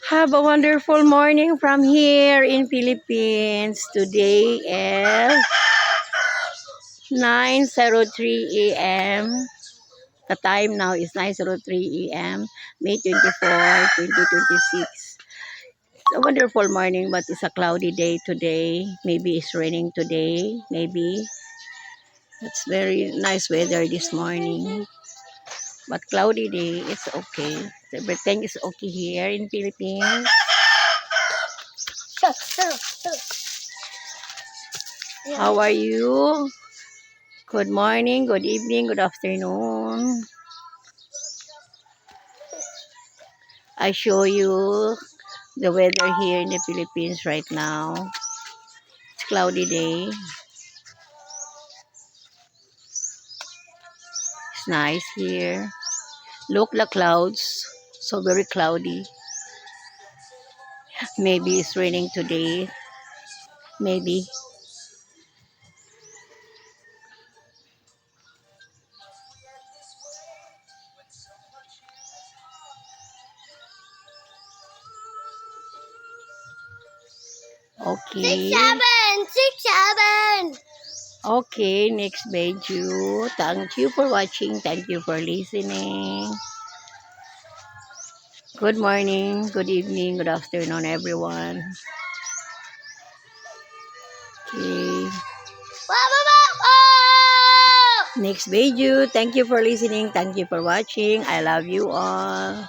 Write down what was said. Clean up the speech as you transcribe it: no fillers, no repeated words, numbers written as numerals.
Have a wonderful morning from here in Philippines. Today is 9:03 a.m. The time now is 9:03 a.m. May 24, 2026. It's a wonderful morning, but it's a cloudy day today. Maybe it's raining today. Maybe. It's very nice weather this morning. But cloudy day, it's okay. Everything is okay here in Philippines. How are you? Good morning, good evening, good afternoon. I show you the weather here in the Philippines right now. It's cloudy day. It's nice here. Look the clouds. So very cloudy. Maybe it's raining today. Maybe. Okay. 6, 7, 6, 7. Okay, next video. Thank you for watching. Thank you for listening. Good morning, good evening, good afternoon, everyone. Okay. Next video. Thank you for listening. Thank you for watching. I love you all.